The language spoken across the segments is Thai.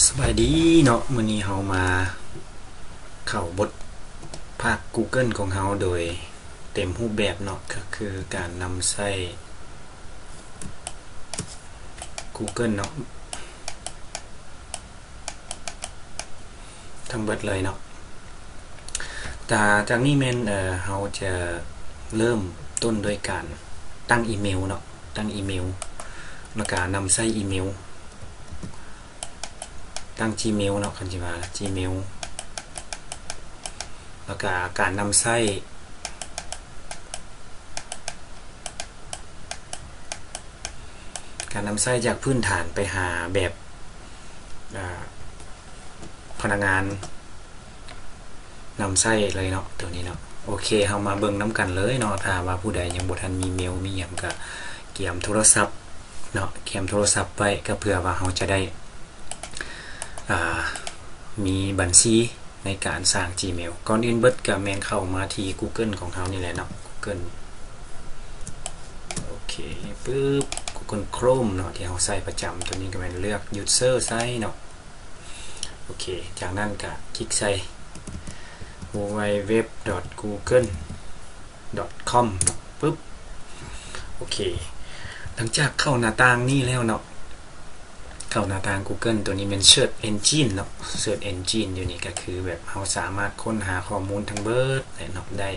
สบายดีเนาะมื้อนี้เฮามาเข้าบทภาค Google ของเฮาโดยเต็มรูปแบบเนาะก็คือการนำใช้ Google เนาะทั้งเบิดเลยเนาะแต่จากนี้แม่นเฮาจะเริ่มต้นด้วยการตั้งอีเมลเนาะตั้งอีเมลแล้วก็นำใช้อีเมลตั้ง Gmail เนาะคันสิว่า Gmail แล้วก็การนำใช้จากพื้นฐานไปหาแบบพนักงานนำใช้เลยเนาะตัวนี้เนาะโอเคเฮามาเบิ่งนำกันเลยเนาะถ้าว่าผู้ใดยังบ่ทันมีเมลมีหยังก็เตรียมโทรศัพท์เนาะเตรียมโทรศัพท์ไว้ก็เพื่อว่าเฮาจะได้มีบัญชีในการสร้าง Gmail ก่อนอื่นเบิดก็แม่นเข้ามาที่ Google ของเฮานี่แหละเนาะ Google โอเคปึ๊บ Google Chrome เนาะที่เฮาใช้ประจำตัวนี้ก็แม่นเลือก User Site เนาะโอเคจากนั้นก็คลิกใส่ www.google.com ปึ๊บโอเคหลังจากเข้าหน้าต่างนี้แล้วเนาะเข้าหน้าต่าง Google ตัวนี้เป็น Search Engine เนาะ Search Engine อยู่นี่ก็คือแบบเฮาสามารถค้นหาข้อมูลทั้งเบิดเนาะได้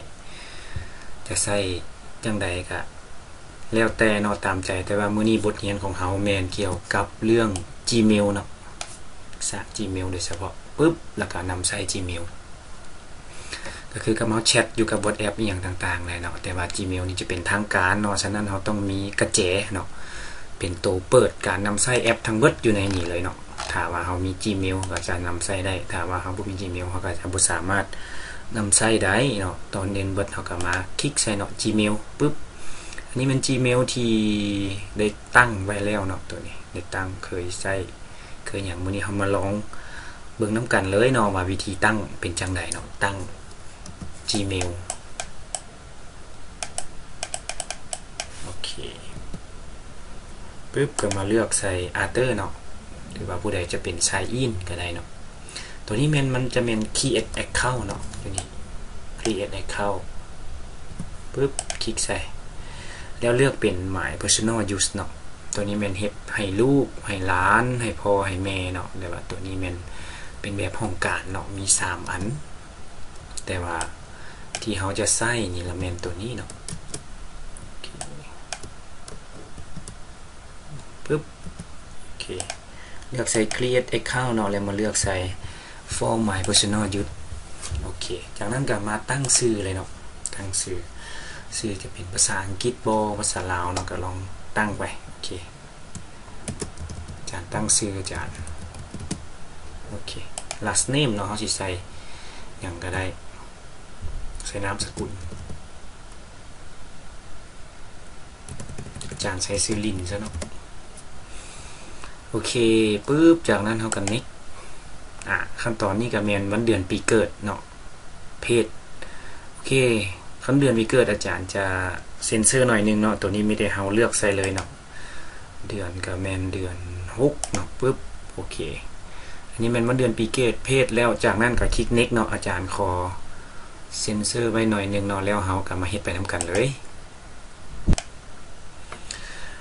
จะใช้จังใดก็แล้วแต่เนาะตามใจแต่ว่ามื้อนี้บทเรียนของเฮาแม่นเกี่ยวกับเรื่อง Gmail เนาะสร้าง Gmail โดยเฉพาะปึ๊บแล้วก็นำใช้ Gmail ก็คือกับเฮาแชทอยู่กับ WhatsApp อีหยังต่างๆแหละเนาะแต่ว่า Gmail นี่จะเป็นทางการเนาะฉะนั้นเฮาต้องมีกระแจเนาะเป็นตัวเปิดการนำใช้แอปทั้งเบิดอยู่ในนี้เลยเนาะถ้าว่าเฮามี Gmail ก็จะนำใช้ได้ถ้าว่าเฮาบ่มี Gmail เฮาก็จะบ่สามารถนำใช้ได้เนาะตอนเรียนเบิดเฮาก็มาคลิกใส่เนาะ Gmail ปึ๊บอันนี้มัน Gmail ที่ได้ตั้งไว้แล้วเนาะตัวนี้ได้ตั้งเคยใช้เคยหยังมื้อนี้เฮามาลองเบิ่งนำกันเลยเนาะว่าวิธีตั้งเป็นจังได๋เนาะตั้ง Gmail โอเคปึ๊บก็มาเลือกใส่ Other เนาะหรือว่าผู้ใดจะเป็น Sign in ก็ได้เนาะตัวนี้มันจะเป็น Create Account เนาะตัวนี้ Create Account ปึ๊บคลิกใส่แล้วเลือกเป็น My Personal Use เนาะตัวนี้มันเฮ็ดให้ลูกให้หลานให้พ่อให้แม่เนาะแต่ว่าตัวนี้มันเป็นแบบห้องการเนาะมี3อันแต่ว่าที่เฮาจะใช้นี่ละแม่นตัวนี้เนาะปึ๊บโอเคเลือกใส่ Create Account เนาะแล้วมาเลือกใส่ For My Personal Use โอเคจากนั้นก็มาตั้งชื่อเลยเนาะตั้งชื่อจะเป็นภาษาอังกฤษบ่ภาษาลาวเนาะก็ลองตั้งไปโอเคอาจารย์ตั้งชื่ออาจารย์โอเค last name เนาะเฮาสิใส่หยังก็ได้ใส่นามสกุลอาจารย์ใช้ชื่อลินซะเนาะโอเคปึ๊บจากนั้นเฮาก็ next ขั้นตอนนี้ก็แม่นวันเดือนปีเกิดเนาะเพศโอเคคันเดือนปีเกิดอาจารย์จะเซ็นเซอร์หน่อยนึงเนาะตัวนี้ไม่ได้เฮาเลือกใส่เลยเนาะเดือนก็แม่นเดือน6เนาะปึ๊บโอเคอันนี้แม่นวันเดือนปีเกิดเพศแล้วจากนั้นก็คลิก next เนาะอาจารย์ขอเซ็นเซอร์ไว้หน่อยนึงเนาะแล้วเฮาก็มาเฮ็ดไปนำกันเลย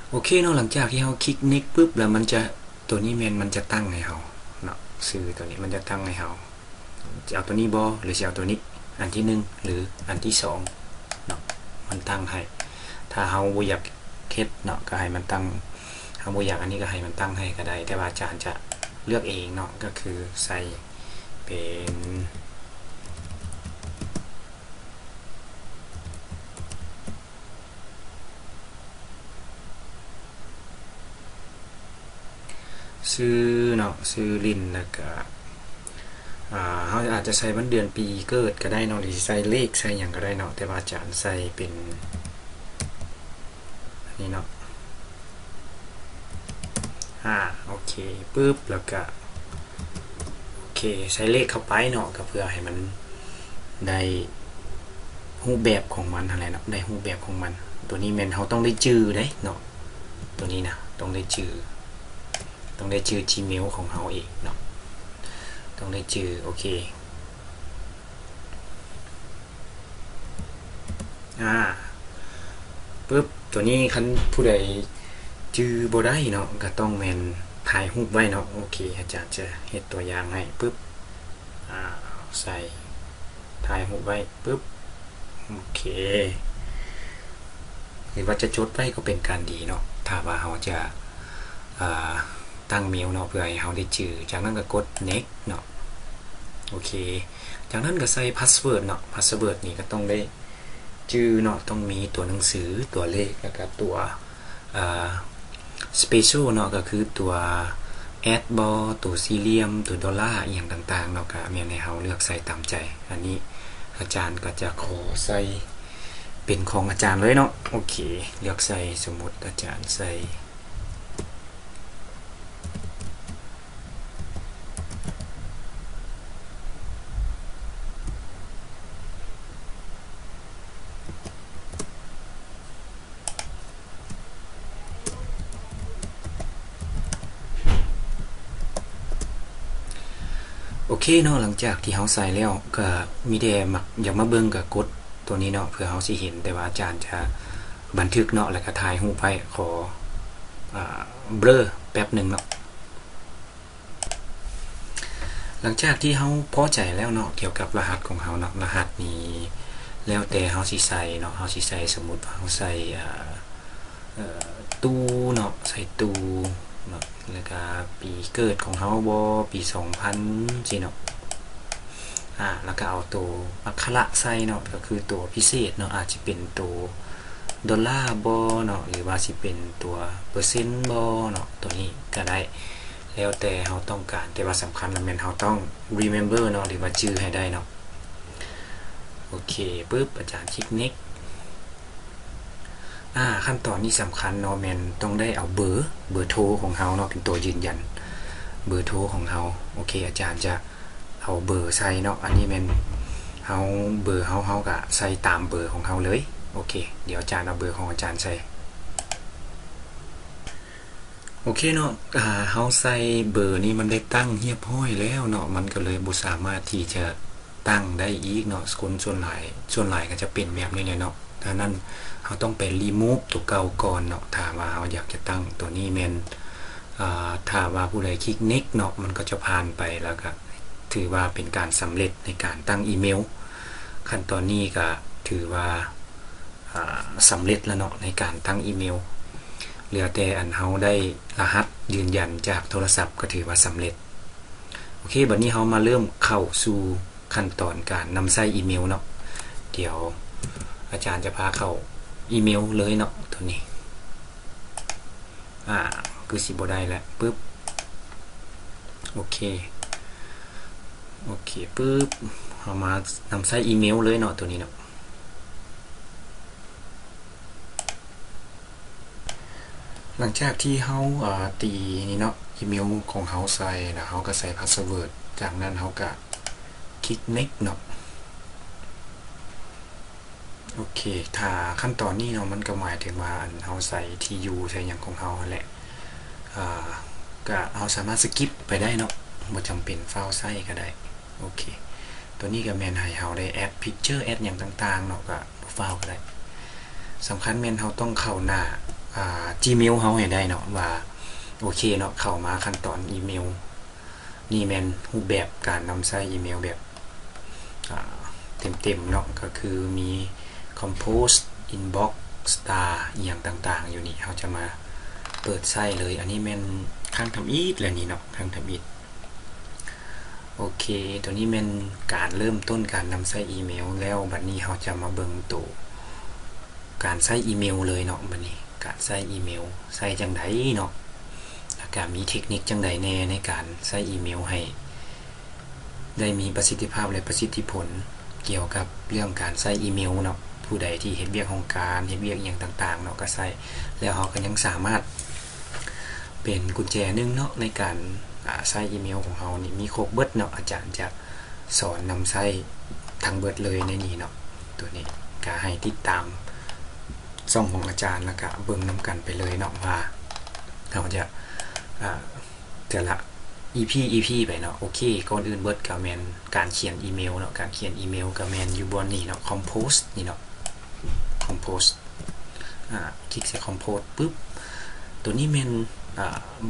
โอเคเนาะหลังจากที่เฮาคลิก next ปึ๊บแล้วมันจะตัวนี้แม่นมันจะตั้งให้เฮาเนาะชื่อตัวนี้มันจะตั้งให้เฮาจะเอาตัวนี้บ่หรือจะเอาตัวนี้อันที่1หรืออันที่2เนาะมันตั้งให้ถ้าเฮาบ่อยากเฮ็ดเนาะก็ให้มันตั้งเฮาบ่อยากอันนี้ก็ให้มันตั้งให้ก็ได้แต่ว่าอาจารย์จะเลือกเองเนาะก็คือใส่เป็นชื่อเนาะชื่อลินแล้วก็เฮาอาจจะใส่วันเดือนปีเกิดก็ได้เนาะหรือใส่เลขใส่หยังก็ได้เนาะแต่ว่าอาจารย์ใส่เป็นอันนี้เนาะโอเคปึ๊บแล้วก็โอเคใส่เลขเข้าไปเนาะก็เพื่อให้มันได้รูปแบบของมันนั่นแหละเนาะได้รูปแบบของมันตัวนี้แม่นเฮาต้องได้ชื่อเด้เนาะตัวนี้นะต้องได้ชื่อ Gmail ของเฮาเองเนาะ ต้องได้จื้อโอเคปึ๊บตัวนี้คันผู้ใดจื้อบ่ได้เนาะก็ต้องแม่นถ่ายรูปไว้เนาะโอเคอาจารย์จะเฮ็ดตัวอย่างให้ปึ๊บใส่ถ่ายรูปไว้ปึ๊บโอเคหรือว่าจะจดไว้ก็เป็นการดีเนาะถ้าว่าเราจะตั้งเมลเนาะเพื่อให้เราได้จื้อจากนั้นก็กด next เนาะโอเคจากนั้นก็ใส่ password เนาะ password นี่ก็ต้องได้จื้อเนาะต้องมีตัวหนังสือตัวเลขแล้วก็ตัวspecial เนาะก็คือตัว@บอตัวซีเรียมตัวดอลลาร์อย่างต่างๆเนาะก็แม่นให้เฮาเลือกใส่ตามใจอันนี้อาจารย์ก็จะขอใส่เป็นของอาจารย์เลยเนาะโอเคเลือกใส่สมมุติอาจารย์ใส่โอเคเนาะหลังจากที่เฮาใส่แล้วก็มีแต่อยากมาเบิ่งก็กดตัวนี้เนาะเพื่อเฮาสิเห็นแต่ว่าอาจารย์จะบันทึกเนาะแล้วก็ถ่ายรูปไว้ขอเบลอแป๊บนึงเนาะหลังจากที่เฮาพอใจแล้วเนาะเกี่ยวกับรหัสของเฮาเนาะรหัสนี้แล้วแต่เฮาสิใส่เนาะเฮาสิใส่สมมุติว่าเฮาใส่ตู้เนาะใส่ตู้เนาะแล้วก็ปีเกิดของเฮาบ่ปี2000สิเนาะแล้วก็เอาตัวอักขระใส่เนาะก็คือตัวพิเศษเนาะอาจจะเป็นตัวดอลลาร์บ่เนาะหรือว่าสิเป็นตัวเปอร์เซ็นต์บ่เนาะตัวนี้ก็ได้แล้วแต่เฮาต้องการแต่ว่าสำคัญแล้วแม่นเฮาต้อง remember เนาะหรือว่าจื้อให้ได้เนาะโอเคปึ๊บอาจารย์คลิก next ขั้นตอนนี้สำคัญเนาะแม่นต้องได้เอาเบอร์โทรของเฮาเนาะเป็นตัวยืนยันเบอร์โทรของเฮาโอเคอาจารย์จะเอาเบอร์ใส่เนาะอันนี้แม่นเฮาเบอร์เฮาก็ใส่ตามเบอร์ของเฮาเลยโอเคเดี๋ยวอาจารย์เอาเบอร์ของอาจารย์ใส่โอเคเนาะเฮาใส่เบอร์นี้มันได้ตั้งเรียบร้อยแล้วเนาะมันก็เลยบ่สามารถที่จะตั้งได้อีกเนาะคนส่วนหลายก็จะเป็นแบบนี้เลยเนาะดังนั้นเฮาต้องไป remove ตัวเก่าก่อนเนาะถ้าว่าเฮาอยากจะตั้งตัวนี้แม่นถ้าว่าผู้ใดคลิก next เนาะมันก็จะผ่านไปแล้วก็ถือว่าเป็นการสำเร็จในการตั้งอีเมลขั้นตอนนี้ก็ถือว่าสำเร็จแล้วเนาะในการตั้งอีเมลเหลือแต่อันเฮาได้รหัสยืนยันจากโทรศัพท์ก็ถือว่าสำเร็จโอเคบัดนี้เฮามาเริ่มเข้าสู่ขั้นตอนการนำใส่อีเมลเนาะเดี๋ยวอาจารย์จะพาเข้าอีเมลเลยเนาะตัวนี้คือสิบ่ได้แล้วปึ๊บโอเคปึ๊บเอามานำใส่อีเมลเลยเนาะตัวนี้เนาะหลังจากที่เฮาตีนี่เนาะอีเมลของเฮาใส่แล้วเฮาก็ใส่พาสเวิร์ดจากนั้นเฮาก็คลิก next เนาะโอเคถ้าขั้นตอนนี้เนาะมันก็หมายถึงว่าเฮาใส่ที่อยู่ใส่หยังของเฮาแหละก็เฮาสามารถสกิปไปได้เนาะบ่จำเป็นเฝ้าใส่ก็ได้โอเคตัวนี้ก็แม่นให้เฮาได้แอดพิกเจอร์แอดหยังต่างๆเนาะก็บ่เฝ้าก็ได้สำคัญแม่นเฮาต้องเข้าหน้าGmail เฮาให้ได้เนาะว่าโอเคเนาะเข้ามาขั้นตอนอีเมลนี่แม่นรูปแบบการนำใช้อีเมลแบบเต็มๆเนาะก็คือมี compose inbox star อย่างต่างๆอยู่นี่เฮาจะมาเปิดใช้เลยอันนี้แม่นข้างทำอีกแล้วนี่เนาะข้างทำอีกโอเคตัวนี้แม่นการเริ่มต้นการนำใช้อีเมลแล้วบัดนี้เฮาจะมาเบิ่งตัวการใช้อีเมลเลยเนาะบัดนี้การใช้อีเมลใช้จังได๋เนาะแล้วก็มีเทคนิคจังได๋แน่ในการใช้อีเมลให้ได้มีประสิทธิภาพและประสิทธิผลเกี่ยวกับเรื่องการใช้อีเมลเนาะผู้ใดที่เฮ็ดเวียกของการเฮ็ดเวียกอย่างต่างๆเนาะก็ใช้แล้วเฮาก็ยังสามารถเป็นกุญแจนึงเนาะในการใช้อีเมลของเฮานี่มีครบเบิดเนาะอาจารย์จะสอนนำใช้ทั้งเบิดเลยในนี้เนาะตัวนี้ก็ให้ติดตามช่องของอาจารย์แล้วก็เบิ่งนำกันไปเลยเนาะว่าเราจะแต่ละ EP ไปเนาะโอเคก่อนอื่นเบิดก็แม่นการเขียนอีเมลเนาะการเขียนอีเมลก็แม่นอยู่บนนี่เนาะ compose นี่เนาะ compose คลิกใส่ compose ปุ๊บตัวนี้แม่น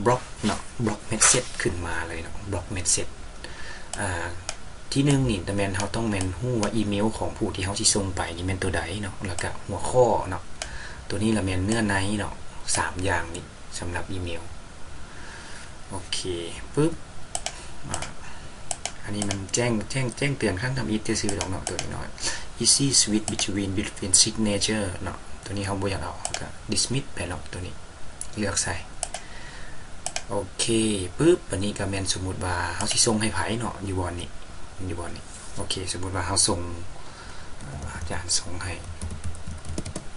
บล็อกเนาะบล็อกเมสเสจขึ้นมาเลยเนาะบล็อกเมสเสจที่1นี่แต่แม่นเฮาต้องแม่นฮู้ว่าอีเมลของผู้ที่เฮาสิส่งไปนี่แม่นตัวใดเนาะแล้วก็หัวข้อเนาะตัวนี้ละแม่นเนื้อในเนาะ3อย่างนี้สำหรับอีเมลโอเคปึ๊บอันนี้มันแจ้งเตือนข้างทำอีทจะซื้อดอกเนาะตัวนี้น้อย easy switch between signature เนาะตัวนี้เฮาบ่อยากเอาก็ dismiss ไปเนาะตัวนี้เลือกใส่โอเคปึ๊บอันนี้ก็แม่นสมมุติว่าเฮาสิส่งให้ไผเนาะอยู่บนนี้โอเคสมมุติว่าเฮาส่งอาจารย์ส่งให้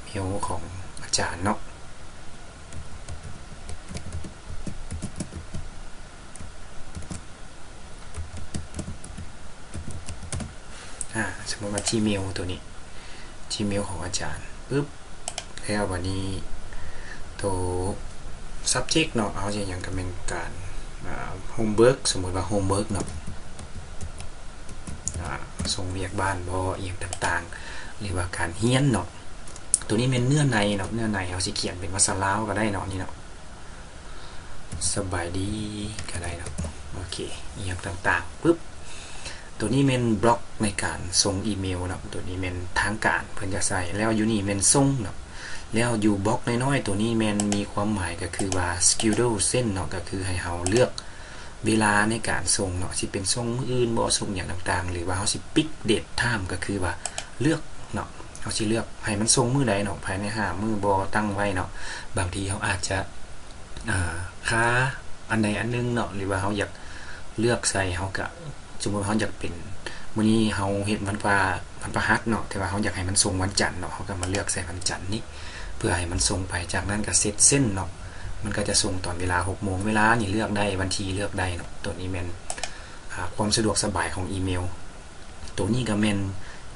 เมลของอาจารย์เนาะสมมติว่า Gmail ตัวนี้ Gmail ของอาจารย์ปึ๊บแล้ววันนี้ตัว subject เนาะเอาอย่างกับเป็นการhomework สมมติว่า homework เนาะส่งเรียกบ้านบ่อีกต่างๆหรือว่าการเรียนเนาะตัวนี้เป็นเนื้อในเนาะเนื้อในเอาสิเขียนเป็นภาษาลาวก็ได้เนาะนี่เนาะสบายดีก็ได้เนาะโอเคอีกต่างๆปึ๊บตัวนี้เป็นบล็อกในการส่งอีเมลเนาะตัวนี้เป็นทางการเพิ่นจะใส่แล้วอยู่นี่เป็นส่งเนาะแล้วอยู่บล็อกน้อยๆตัวนี้มันมีความหมายก็คือว่า schedule เส้นเนาะก็คือให้เฮาเลือกเวลาในการส่งเนาะสิเป็นส่งมื้ออื่นบ่ส่งอย่างต่างๆหรือว่าเฮาสิปิกเดทไทม์ก็คือว่าเลือกเนาะเฮาสิเลือกให้มันส่งมื้อใดเนาะภายใน5มื้อบ่ตั้งไว้เนาะบางทีเฮาอาจจะค้าอันใดอันนึงเนาะหรือว่าเฮาอยากเลือกใส่เฮาก็สมมุติเฮาอยากเป็นมื้อนี้เฮาเฮ็ดวันพฤหัสเนาะแต่ว่าเฮาอยากให้มันส่งวันจันทร์เนาะเฮาก็มาเลือกใส่วันจันทร์นี้เพื่อให้มันส่งไปจากนั้นก็เซตเส้นเนาะมันก็จะส่งตอนเวลา 6 โมงเวลานี่เลือกได้วันที่เลือกได้เนาะตัวนี้แม่นความสะดวกสบายของอีเมลตัวนี้ก็แม่น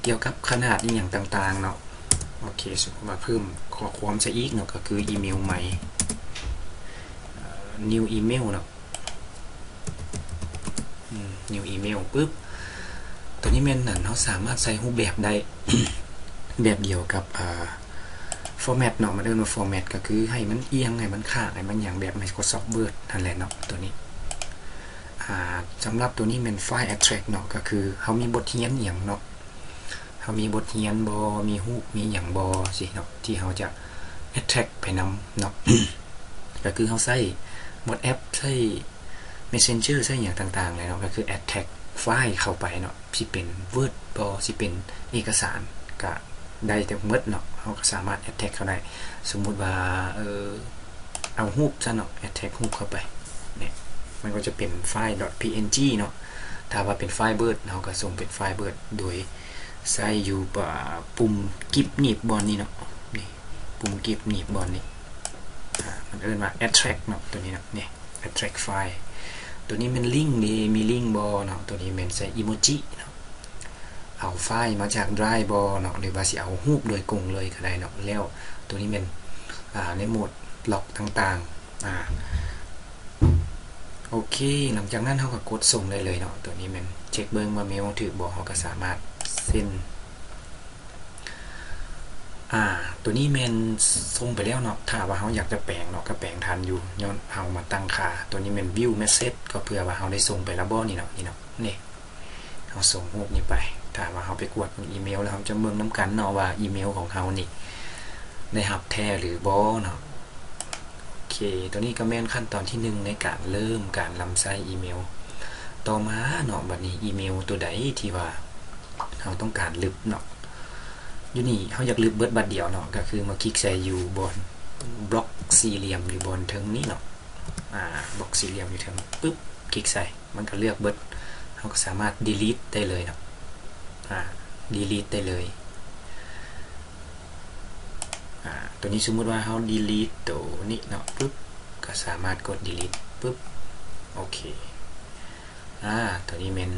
เกี่ยวกับขนาดอีหยังต่างๆเนาะโอเคสมมุติว่าเพิ่มข้อความซะอีกเนาะก็คืออีเมลใหม่ new email เนาะnew email ปึ๊บตัวนี้แม่นนั่นเฮาสามารถใส่รูปแบบได้ แบบเดียวกับformat เนาะมันเรียกว่า format ก็คือให้มันเอียงให้มันข้างให้มันอย่างแบบ Microsoft Word นั่นแหละเนาะตัวนี้สำหรับตัวนี้เป็นไฟล์ attract เนาะก็คือเฮามีบทเรียนอย่างเนาะเฮามีบทเรียนบ่มีรูปมีอย่างบ่สิเนาะที่เฮาจะ attract ไปนำเนาะ ก็คือเฮาใช้ WhatsApp ใช้ Messenger ใช้อย่างต่างๆเลยเนาะก็คือ attract ไฟล์เข้าไปเนาะสิเป็น Word บ่สิเป็นเอกสารก็ได้แต่หมดเนาะเฮาก็สามารถ attach เข้าได้สมมุติว่าเอารูปซะเนาะ attach รูปเข้าไปเนี่ยมันก็จะเป็นไฟล์ .png เนาะถ้าว่าเป็นไฟล์ Word เฮาก็ส่งเป็นไฟล์ Word โดยใส่อยู่ปุ่มกิ๊บหนีบบอนนี่เนาะนี่ปุ่มกิ๊บหนีบบอนนี่มันเรียกว่า attract เนาะตัวนี้เนาะนี่ attract ไฟล์ตัวนี้เป็นลิงก์นี่มีลิงก์บ่เนาะตัวนี้เป็นใส่อีโมจิเนาะเอาไฟล์มาจาก Drive บ่เนาะหรือว่าสิเอารูปโดยกงเลยก็ได้เนาะแล้วตัวนี้เป็นในโหมดล็อกต่างๆโอเคหลังจากนั้นเฮาก็กดส่งได้เลยเนาะตัวนี้มันเช็คเบิ่งว่าเมลถูกบ่เฮาก็สามารถเซ็นตัวนี้แม่นส่งไปแล้วเนาะถ้าว่าเฮาอยากจะแปลงเนาะก็แปลงทันอยู่ย้อนเฮามาตั้งค่าตัวนี้แม่น view message ก็เพื่อว่าเฮาได้ส่งไปแล้วบ่นี่เนาะนี่เฮาส่งรูปนี้ไปถ้าว่าเฮาไปกดอีเมลแล้วเฮาจะเบิ่งนํกันเนาะว่าอีเมลของเฮานี่ได้รับแท้หรือบ่เนาะโอเคตัวนี้ก็แม่นขั้นตอนที่1ในการเริ่มการนำใช้อีเมลต่อมาเนาะบัดนี้อีเมลตัวใดที่ว่าเฮาต้องการลบเนาะอยู่นี่เฮาอยากลบเบิดบัดเดียวเนาะก็คือมาคลิกใส่อยู่บนบล็อกสี่เหลี่ยมอยู่บนถึงนี้เนาะบล็อกสี่เหลี่ยมอยู่ถึงปึ๊บคลิกใส่มันก็เลือกเบิดเฮาก็สามารถ delete ได้เลยเนาะdelete ได้เลยตัวนี้สมมุติว่าเฮา delete ตัวนี้เนาะปึ๊บก็สามารถกด delete ปึ๊บโอเคตัวนี้เป็น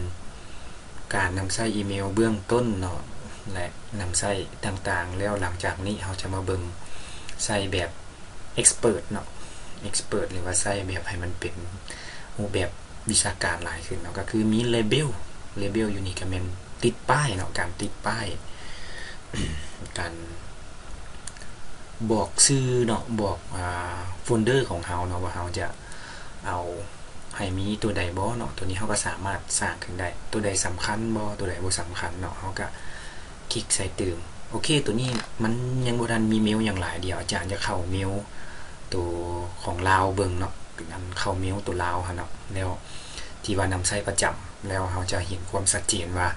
การนำใช้อีเมลเบื้องต้นเนาะและนำใช้ต่างๆแล้วหลังจากนี้เราจะมาเบิ่งใช้แบบ expert เนาะ expert หรือว่าใช้แบบให้มันเป็นรูปแบบ วิชาการหลายขึ้นเนาะก็คือมีเลเบลอยู่นี่ก็แม่นติดป้ายเนาะการติดป้ายการบอกชื่อเนาะบอกโฟลเดอร์ของเฮาเนาะว่าเฮาจะเอาให้มีตัวใดบ่เนาะตัวนี้เฮาก็สามารถสร้างขึ้นได้ตัวใดสำคัญบ่ตัวใดบ่สำคัญเนาะเฮาก็คลิกใส่เติมโอเคตัวนี้มันยังบ่ทันมีเมลอย่างหลายเดี๋ยวอาจารย์จะเข้าเมลตัวของลาวเบิ่งเนาะอันเข้าเมลตัวลาวหั่นเนาะแล้วที่ว่านำใช้ประจำแล้วเฮาจะเห็นความชัดเจนว่า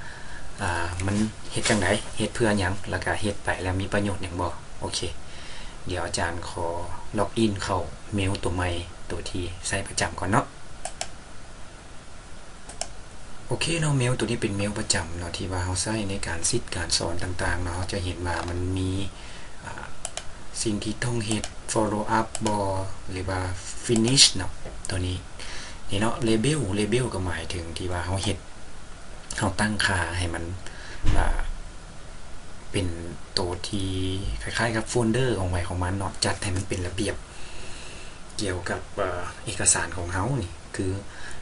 มันเฮ็ดจังได๋เฮ็ดเพื่อหยังแล้วก็เฮ็ดไปแล้วมีประโยชน์หยังบ่โอเคเดี๋ยวอาจารย์ขอล็อกอินเข้าเมลตัวใหม่ตัวที่ใช้ประจำก่อนเนาะโอเคเนาะเมลตัวนี้เป็นเมลประจำเนาะที่ว่าเฮาใช้ในการซิดการสอนต่างๆเนาะจะเห็นว่ามันมีสิ่งที่ต้องเฮ็ด follow up บ่หรือว่า finish เนาะตัวนี้นี่เนาะ label ก็หมายถึงที่ว่าเฮาเฮ็ดเฮาตั้งค่าให้มันเป็นตัวที่คล้ายๆกับโฟลเดอร์ของไว้ของมันเนาะจัดให้มันเป็นระเบียบเกี่ยวกับเอกสารของเฮานี่คือ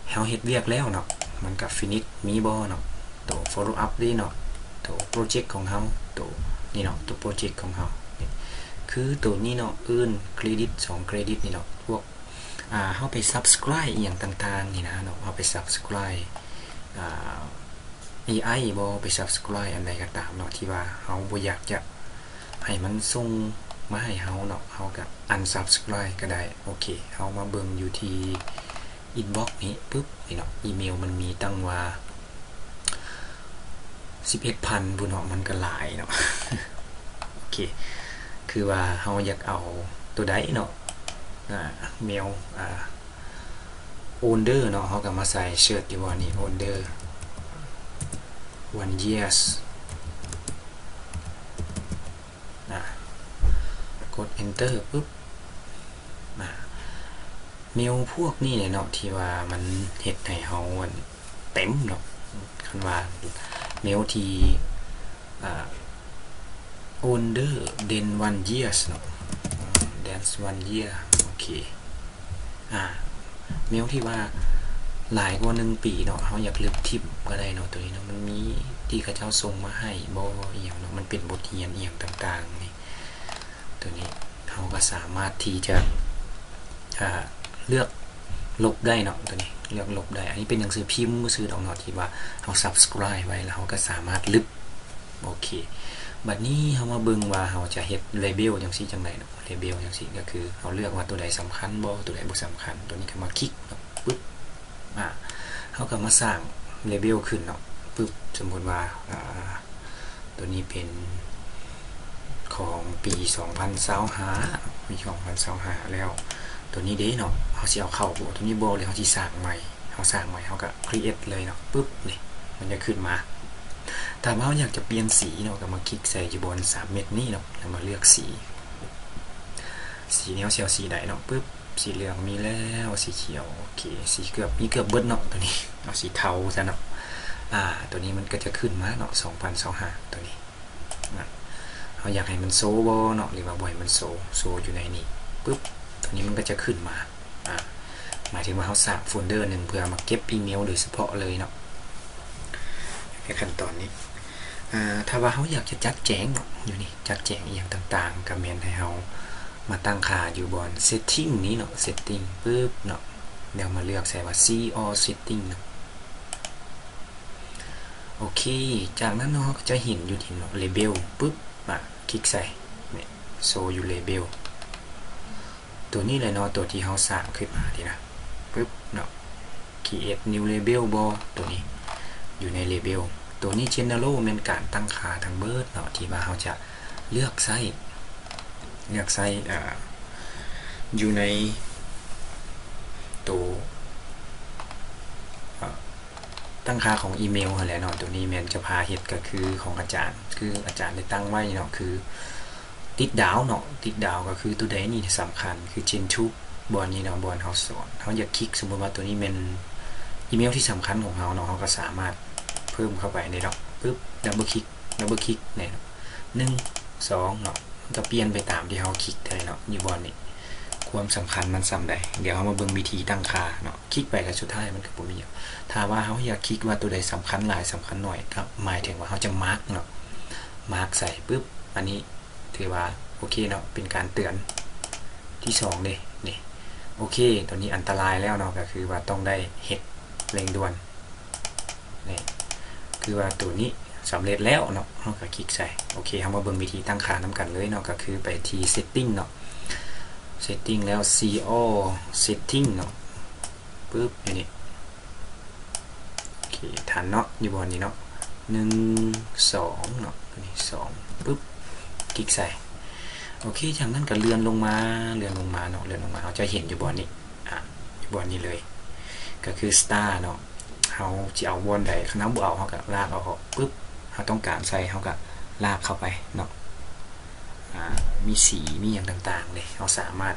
เฮาเฮ็ดเวียกแล้วเนาะมันกับ finish มีบ่เนาะตัว follow up นี่เนาะตัวโปรเจกต์ของเฮาตัวนี่เนาะตัวโปรเจกต์ของเฮาคือตัวนี้เนาะเครดิต2เครดิตนี่เนาะพวกเฮาไป subscribe อีหยังต่างๆนี่นะเนาะเฮาไป subscribe AI บ่ไป subscribe อันใดก็ตามเนาะที่ว่าเฮาบ่อยากจะให้มันส่งมาให้เฮาเนาะเฮาก็ unsubscribe ก็ได้โอเคเฮามาเบิ่งอยู่ที่ inbox นี้ปึ๊บนี่เนาะอีเมลมันมีตั้งว่า 11,000 พุ่นเนาะมันก็หลายเนาะ โอเคคือว่าเฮาอยากเอาตัวใดเนาะเมลorder เนาะเฮาก็มาใส่เสิร์ชอยู่ว่านี่ order 1 years กด enter ปึ๊บเมลพวกนี้เนาะที่ว่ามันเฮ็ดให้เฮาเต็มเนาะคันว่าเมลที่older than 1 years เนาะ than 1 year โอเคเมลที่ว่าหลายกว่า1ปีเนาะเฮาอยากลบทิปก็ได้เนาะตัวนี้เนาะมันมีที่เขาเจ้าส่งมาให้บ่อีหยังเนาะมันเป็นบทเรียนอีหยังต่างๆนี่ตัวนี้เฮาก็สามารถที่จะเลือกลบได้เนาะตัวนี้เลือกลบได้อันนี้เป็นหนังสือพิมพ์ซื้อดอกเนาะที่ว่าเฮา subscribe ไว้แล้วเฮาก็สามารถลบโอเคบัดนี้เฮามาเบิ่งว่าเฮาจะเฮ็ด label จังซี่จังได๋เนาะ label จังซี่ก็คือเฮาเลือกว่าตัวใดสำคัญบ่ตัวใดบ่สำคัญตัวนี้ก็มาคลิกเนาะปึ๊บเฮาก็มาสร้าง label ขึ้นเนาะปึ๊บสมมุติว่าตัวนี้เป็นของปี2025ปี2025แล้วตัวนี้เด้เนาะเฮาสิเอาเข้าบ่ตัวนี้บ่เลยเฮาสิสร้างใหม่เฮาก็ create เลยเนาะปึ๊บนี่มันจะขึ้นมาถ้าเฮาอยากจะเปลี่ยนสีเนาะก็มาคลิกใส่อยู่บน3เม็ดนี้เนาะแล้วมาเลือกสีนี้เฮาสิเอาสีใดเนาะปึ๊บสีเหลืองมีแล้วสีเขียวโอเคสีเกือบเบิดเนาะตัวนี้เอาสีเทาซะเนาะตัวนี้มันก็จะขึ้นมาเนาะ2025ตัวนี้เฮาอยากให้มันโซบ่เนาะหรือว่าบ่ให้มันโซอยู่ในนี้ปึ๊บตัวนี้มันก็จะขึ้นมาหมายถึงว่าเฮาสร้างโฟลเดอร์นึงเพื่อมาเก็บอีเมลโดยเฉพาะเลยเนาะในขั้นตอนนี้ถ้าว่าเฮาอยากจะจัดแจงเนาะอยู่นี่จัดแจงอีหยังต่างๆก็แม่นให้เฮามาตั้งค่าอยู่บน setting นี้เนาะ setting ปึ๊บเนาะเดี๋ยวมาเลือกใส่ว่า see all setting เนาะโอเคจากนั้นเนาะก็จะเห็นอยู่ที่เนาะ label ปึ๊บคลิกใส่นี่โชว์อยู่ label ตัวนี้เลยเนาะตัวที่เฮาสร้างขึ้นมาทีนะปึ๊บเนาะ create new label บ่ตัวนี้อยู่ใน label ตัวนี้ general เป็นการตั้งค่าทั้งเบิดเนาะที่ว่าเฮาจะเลือกใส่อยู่ในตัวตั้งค่าของอีเมลหั่นแหละเนาะตัวนี้แม่นจะพาเฮ็ดก็คือของอาจารย์คืออาจารย์ได้ตั้งไว้เนาะคือติดดาวเนาะติดดาวก็คือตัวใดนี่สำคัญคือ Gen2 บอนนี้เนาะบอนเฮาสอนเฮาอยากคลิกสมมุติว่าตัวนี้เป็นอีเมลที่สำคัญของเฮาเนาะเฮาก็สามารถเพิ่มเข้าไปในเนาะปึ๊บดับเบิลคลิกเนี่ย1 2เนาะก็เปลี่ยนไปตามที่เฮาคลิกได้เนาะอยู่บอนนี้ก ความสำคัญมันสำใดเดี๋ยวเรามาเบิ่งวิธีตั้งค่าเนาะคลิกไปกับสุดท้ายมันก็บ่มีถ้าว่าเขาอยากคลิกว่าตัวใดสำคัญหลายสำคัญหน่อยก็หมายถึงว่าเขาจะมาร์กเนาะมาร์กใส่ปุ๊บอันนี้ถือว่าโอเคเนาะเป็นการเตือนที่2เลยนี่โอเคตัวนี้อันตรายแล้วเนาะก็คือว่าต้องได้เฮ็ดเร่งด่วนนี่คือว่าตัวนี้สำเร็จแล้วเนาะเราก็คลิกใส่โอเคเรามาเบิ่งวิธีตั้งค่านํกันเลยเนาะก็คือไปที่ setting เนาะ setting แล้ว CO setting เนาะปึ๊บอย่างนี้โอเคทันเนาะอยู่บนนี้เนาะ1 2เนาะตัวนี้2ปึ๊บคลิกใส่โอเคจากนั้นก็เลื่อนลงมาเนาะเลื่อนลงมาเราจะเห็นอยู่บนนี้อยู่บนนี้เลยก็คือ star เนาะเราจะเอาบนใดคณะบ่เอาเขาก็ลากเอาออกปึ๊บเราต้องการใส่เขาก็ลากเข้าไปเนาะมีสีมีอย่างต่างๆเลยเราสามารถ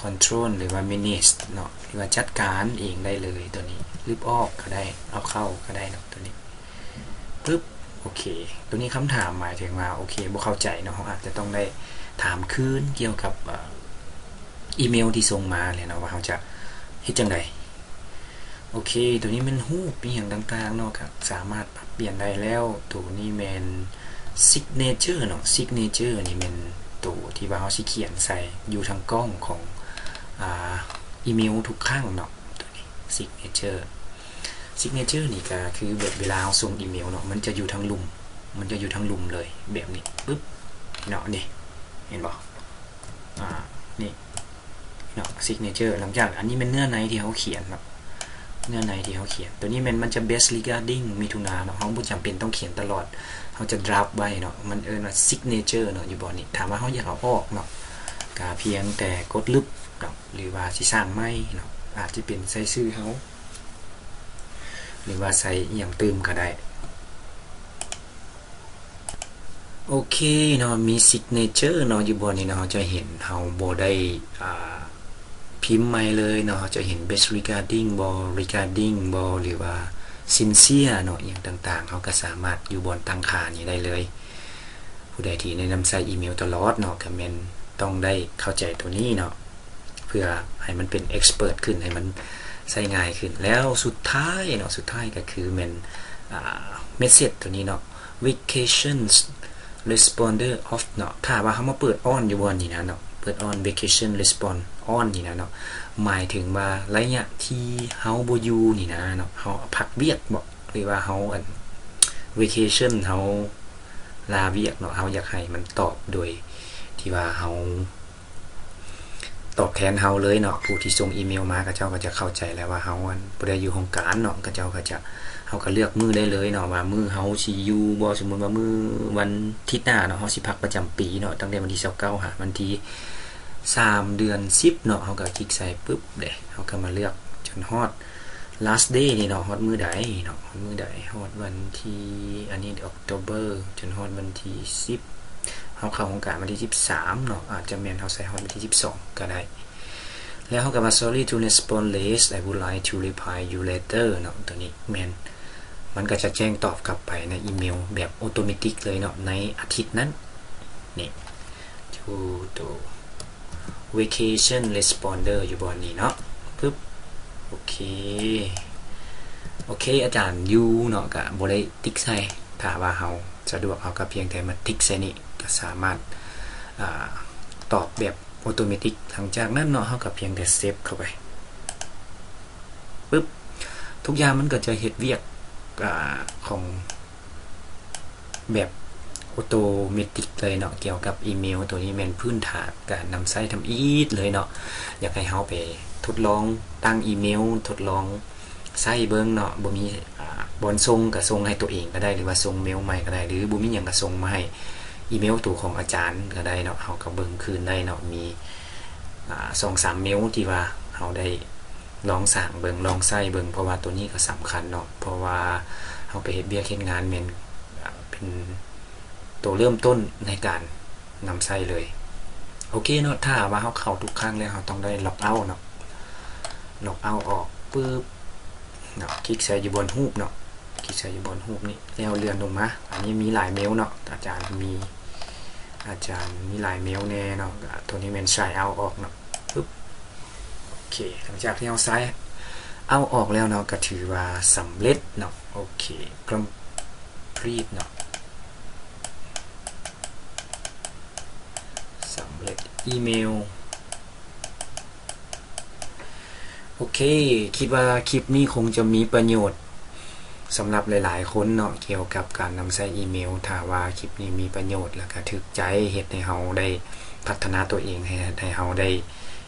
control หรือว่า manage เนาะหรือว่าจัดการเองได้เลยตัวนี้ลบออกก็ได้เอาเข้าก็ได้เนาะตัวนี้ปึ๊บโอเคตัวนี้คำถามหมายถึงว่าโอเคบ่เข้าใจเนาะเราอาจจะต้องได้ถามคืนเกี่ยวกับอีเมลที่ส่งมาเลยเนาะว่าเราจะเฮ็ดจังไดโอเคตัวนี้มันรูปมีอย่างต่างๆเนาะครับสามารถปรับเปลี่ยนได้แล้วตัวนี้แมน signature เนาะ signature นี่เป็นตัวที่ว่าเราสิเขียนใส่อยู่ทางกล้องของอีเมลทุกครั้งเนาะตัวนี้ signature นี่ก็คือแบบเวลาเราส่งอีเมลเนาะมันจะอยู่ทางลุ่มเลยแบบนี้ปึ๊บเนาะนี่เห็นบ่นี่เนาะ signature หลังจากอันนี้เป็นเนื้อในที่เขาเขียนเนาะตัวนี้มันจะ best regarding มิถุนาเนาะเขาบ่จำเป็นต้องเขียนตลอดเขาจะ draft ไว้เนาะมันว่า signature เนาะอยู่บ่นี่ถามว่าเขาอยากเอาออกเนาะก็เพียงแต่กดลึบเนาะหรือว่าสิสร้างใหม่เนาะอาจจะเป็นใส่ชื่อเขาหรือว่าใส่อย่างเติมก็ได้โอเคเนาะมี signature เนาะอยู่บ่นี่เนาะจะเห็นเฮาบ่ได้พิมพ์ใหม่เลยเนาะจะเห็น best regarding บ่ regarding บ่หรือว่า sincere เนาะอย่างต่างๆเขาก็สามารถอยู่บนตั้งค่านี้ได้เลยผู้ใดที่แนะนำใส่อีเมลตลอดเนาะก็แม่นต้องได้เข้าใจตัวนี้เนาะเพื่อให้มันเป็น expert ขึ้นให้มันใช้ง่ายขึ้นแล้วสุดท้ายก็คือแม่นmessage ตัวนี้เนาะ vacations responder off เนาะถ้าว่าเฮามาเปิด on อยู่บนนี้นะเนาะเปิด on vacation response on นี่นะเนาะหมายถึงว่าระยะที่เฮาบ่อยู่นี่นะเนาะเฮาพักเวียกบ่หรือว่าเฮาvacation เฮาลาเวียกเนาะเฮาอยากให้มันตอบโดยที่ว่าเฮาตอบแทนเฮาเลยเนาะผู้ที่ส่งอีเมลมาก็เจ้าก็จะเข้าใจแล้วว่าเฮาบ่ได้อยู่โครงการเนาะก็เจ้าก็จะเฮาก็เลือกมื้อได้เลยเนาะว่ามื้อเฮาสิอยู่บ่สมมุติว่ามื้อวันอาทิตย์หน้าเนาะเฮาสิพักประจำปีเนาะตั้งแต่วันที่29หาวันที่3เดือน10เนาะเฮาก็คลิกใส่ปึ๊บเด้เฮาก็มาเลือกจนฮอด last day นี่เนาะฮอดมื้อใดเนาะฮอดมื้อใดฮอดวันที่อันนี้ October จนฮอดวันที่10เฮาเข้าโครงการวันที่13เนาะอาจจะแม่นเฮาใส่ฮอดวันที่12ก็ได้แล้วเฮาก็มา sorry to respond late I would like to reply you later เนาะตัวนี้แม่นมันก็จะแจ้งตอบกลับไปในอีเมลแบบออโตเมติกเลยเนาะในอาทิตย์นั้นนี่to vacation responder อยู่บนนี้เนาะปึ๊บโอเคอาจารย์ยูเนาะก็บ่ได้ติ๊กใส่ถ้าว่าเฮาสะดวกเฮาก็เพียงแต่มาติ๊กใส่นี่ก็สามารถตอบแบบออโตเมติกหลังจากนั้นเนาะเฮาก็เพียงแต่เซฟเข้าไปปึ๊บทุกอย่างมันก็จะเฮ็ดเวียกของแบบออโตเมติกเลยเนาะเกี่ยวกับอีเมลตัวนี้แม่นพื้นฐานการนำใช้ทำอีดเลยเนาะอยากให้เฮาไปทดลองตั้งอีเมลทดลองใช้เบิ่งเนาะบ่มีบอนส่งก็ส่งให้ตัวเองก็ได้หรือว่าส่งเมลใหม่ก็ได้หรือบ่มีหยังก็ส่งมาให้อีเมลตัวของอาจารย์ก็ได้เนาะเฮาก็เบิ่งคืนได้เนาะมี2-3 เมลที่ว่าเฮาได้ลองสร้างเบิ่งลองใช้เบิ่งเพราะว่าตัวนี้ก็สำคัญเนาะเพราะว่าเฮาไปเฮ็ดเวียกเฮ็ดงานแม่นเป็นตัวเริ่มต้นในการนำใช้เลยโอเคเนาะถ้าว่าเฮาเข้าทุกครั้งแล้วเฮาต้องได้ล็อกเอาท์เนาะล็อกเอาท์ออกปึ๊บเนาะคลิกใส่อยู่บนรูปเนาะคลิกใส่อยู่บนรูปนี้แล้วเลื่อนลงมาอันนี้มีหลายเมลเนาะอาจารย์มีหลายเมลแน่เนาะตัวนี้แม่นใช้เอาออกเนาะปึ๊บ หลังจากที่เอาซ้ายเอาออกแล้วเนาะก็ถือว่าสำเร็จเนาะโอเค complete เนาะสำเร็จอีเมลโอเคคิดว่าคลิปนี้คงจะมีประโยชน์สำหรับหลายๆคนเนาะเกี่ยวกับการนำใช้อีเมลถ้าว่าคลิปนี้มีประโยชน์แล้วก็ถึกใจเฮ็ดให้เฮาได้พัฒนาตัวเองให้เฮาได้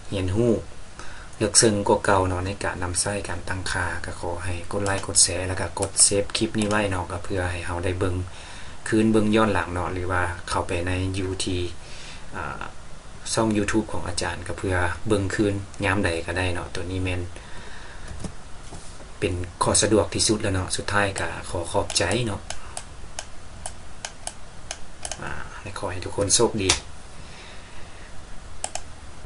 เรียนรู้ลึกซึ้งกว่าเก่าเนาะในการนำใช้การตั้งค่าก็ขอให้กดไลค์กดแชร์แล้วก็กดเซฟคลิปนี้ไว้เนาะก็เพื่อให้เฮาได้เบิ่งคืนเบิ่งย้อนหลังเนาะหรือว่าเข้าไปใน ช่อง YouTube ของอาจารย์ก็เพื่อเบิ่งคืนยามใดก็ได้เนาะตัวนี้แม่นเป็นข้อสะดวกที่สุดแล้วเนาะสุดท้ายก็ขอขอบใจเนาะและขอให้ทุกคนโชคดี